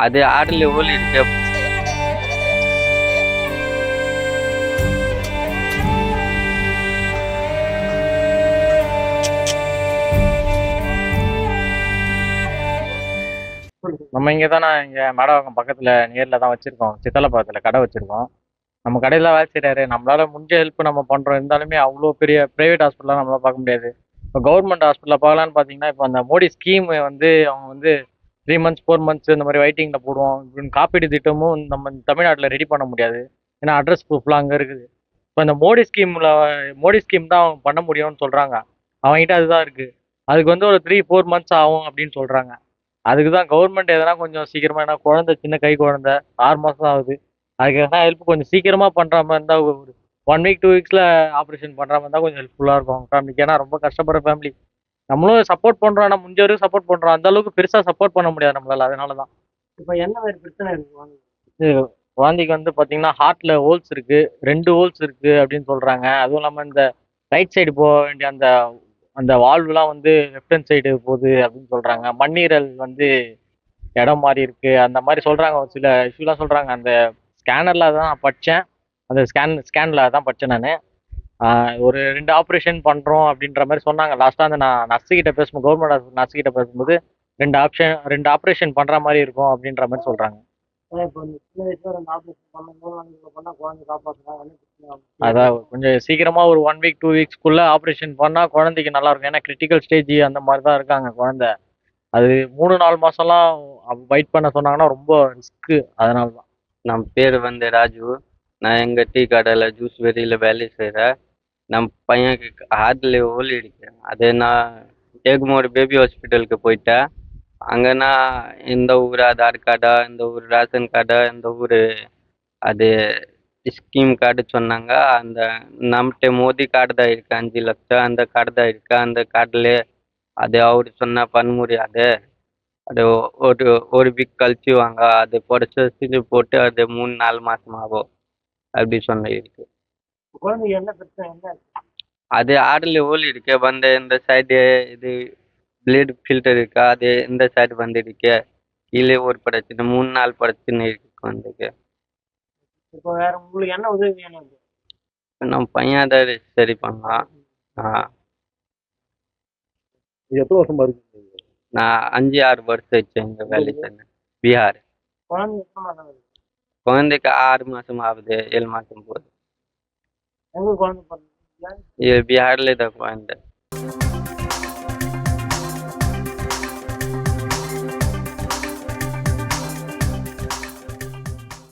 அது ஆடுல ஓல் இருக்கு. நம்ம இங்கே தானே இங்கே மேடவாக்கம் பக்கத்தில் நேரில் தான் வச்சுருக்கோம், சித்தலப்பாக்கத்தில் கடை வச்சுருக்கோம். நம்ம கடையில் வேலை செய்கிறாரு, நம்மளால முடிஞ்ச ஹெல்ப் நம்ம பண்ணுறோம். இருந்தாலுமே அவ்வளோ பெரிய ப்ரைவேட் ஹாஸ்பிட்டலாம் நம்மளால பார்க்க முடியாது. இப்போ கவர்மெண்ட் ஹாஸ்பிட்டலில் பார்க்கலான்னு பார்த்தீங்கன்னா, இப்போ அந்த மோடி ஸ்கீம் வந்து அவங்க வந்து 3 மந்த்ஸ் 4 மந்த்ஸ் இந்த மாதிரி வெயிட்டிங்கில் போடுவோம் இப்படின்னு காப்பீடு திட்டமும் நம்ம தமிழ்நாட்டில் ரெடி பண்ண முடியாது. ஏன்னா அட்ரஸ் ப்ரூஃப்லாம் அங்கே இருக்குது. இப்போ இந்த மோடி ஸ்கீம் தான் அவங்க பண்ண முடியும்னு சொல்கிறாங்க. அவங்ககிட்ட அதுதான் இருக்குது. அதுக்கு வந்து ஒரு 3 4 மந்த்ஸ் ஆகும் அப்படின்னு சொல்கிறாங்க. அதுக்கு தான் கவர்மெண்ட் எதனா கொஞ்சம் சீக்கிரமா, ஏன்னா குழந்தை சின்ன கை குழந்தை 6 மாதம் தான் ஆகுது. அதுக்கு எதனா ஹெல்ப் கொஞ்சம் சீக்கிரமா பண்ற மாதிரி இருந்தா ஒரு 1 வீக் 2 வீக்ஸ்ல ஆப்ரேஷன் பண்ற மாதிரி இருந்தா கொஞ்சம் ஹெல்ப்ஃபுல்லா இருக்கும் ஃபேமிலிக்கு. ஏன்னா ரொம்ப கஷ்டப்படுற ஃபேமிலி. நம்மளும் சப்போர்ட் பண்றோம், ஆனா முடிஞ்ச வரைக்கும் சப்போர்ட் பண்றோம். அந்த அளவுக்கு பெருசா சப்போர்ட் பண்ண முடியாது நம்மளால. அதனாலதான் இப்போ என்ன மாதிரி பிரச்சனை இருக்கு? இது குழந்தைக்கு வந்து பாத்தீங்கன்னா ஹார்ட்ல ஹோல்ஸ் இருக்கு, 2 ஹோல்ஸ் இருக்கு அப்படின்னு சொல்றாங்க. அதுவும் இல்லாம இந்த ரைட் சைடு போக வேண்டிய அந்த அந்த வால்வுலாம் வந்து லெஃப்ட் ஹேண்ட் சைடு போகுது அப்படின்னு சொல்றாங்க. மண்ணீரல் வந்து இடம் மாறி இருக்கு அந்த மாதிரி சொல்றாங்க. ஒரு சில இஷ்யூலாம் சொல்றாங்க. அந்த ஸ்கேனர்ல தான் நான் படித்தேன். அந்த ஸ்கேன்ல தான் படித்தேன் நான். ஒரு 2 ஆப்ரேஷன் பண்ணுறோம் அப்படின்ற மாதிரி சொன்னாங்க. லாஸ்ட்டாக அந்த நான் நர்ஸுக்கிட்ட பேசும்போது, கவர்மெண்ட் ஹாஸ்பிட்டல் நர்ஸுக்கிட்ட பேசும்போது 2 ஆப்ரேஷன் பண்ணுற மாதிரி இருக்கும் அப்படின்ற மாதிரி சொல்கிறாங்க. இப்போ இந்த சின்ன வயசுல 2 ஆப்ரேஷன் பண்ணால் குழந்தை காப்பாற்றலாம், என்ன பிரச்சனை ஆகும்? அதான் கொஞ்சம் சீக்கிரமாக ஒரு 1 வீக் 2 வீக்ஸ்க்குள்ளே ஆப்ரேஷன் பண்ணால் குழந்தைக்கு நல்லா இருக்கும். ஏன்னா கிரிட்டிக்கல் ஸ்டேஜ் அந்த மாதிரி தான் இருக்காங்க குழந்தை. அது 3 4 மாசம்லாம் வெயிட் பண்ண சொன்னாங்கன்னா ரொம்ப ரிஸ்க்கு. அதனால தான். நம்ம பேர் வந்து ராஜு. நான் எங்கள் டீ கடையில் ஜூஸ் வெறியில் வேலை செய்கிறேன். நம்ம பையனுக்கு ஹார்ட்ல ஹோல் இருக்கு. அது நான் ஏகுமோர் பேபி ஹாஸ்பிட்டலுக்கு போயிட்டேன். அங்கன்னா இந்த ஊர் ஆதார் கார்டா, இந்த ஊர் ரேஷன் கார்டா, இந்த ஊர் அது ஸ்கீம் கார்டு சொன்னாங்க. அந்த நம்மகிட்ட மோடி கார்டு தான் இருக்கு, 5 லட்சம் அந்த கார்டு தான் இருக்கு. அந்த கார்டில் அது அவர் சொன்னா பண்ண முடியாது. அது ஒரு ஒரு வீக் கழிச்சு வாங்க, அது ப்ரொசீஜர் போட்டு அது 3 4 மாதம் ஆகும் அப்படி சொன்ன இருக்கு. குழந்தைக்கு என்ன பிரச்சனை, என்ன அது ஆடில் ஹோல் இருக்கு. வந்து இந்த சைடு இது பிளேடு ஃபில்டர் இருக்கா, அது இந்த சைடு வந்து இருக்கு. கீழே ஒரு பிரச்சனை, 3 4 பிரச்சனை இருக்கு குழந்தைக்கு. இப்போ வேற உங்களுக்கு என்ன உதவி வேணும்? நம்ம பையன் அதை சரி பண்ணலாம். இது எத்தனை வருஷமா இருக்கு? நான் 5 6 வருஷம் ஆச்சு இங்கே வேலை செய்யணும், பீகார். குழந்தை எத்தனை மாதம் இருக்கு? குழந்தைக்கு 6 மாதம் ஆகுது, 7 மாதம் போகுது. எங்க குழந்தை பிறந்தது? இது பீகார்ல தான் குழந்தை.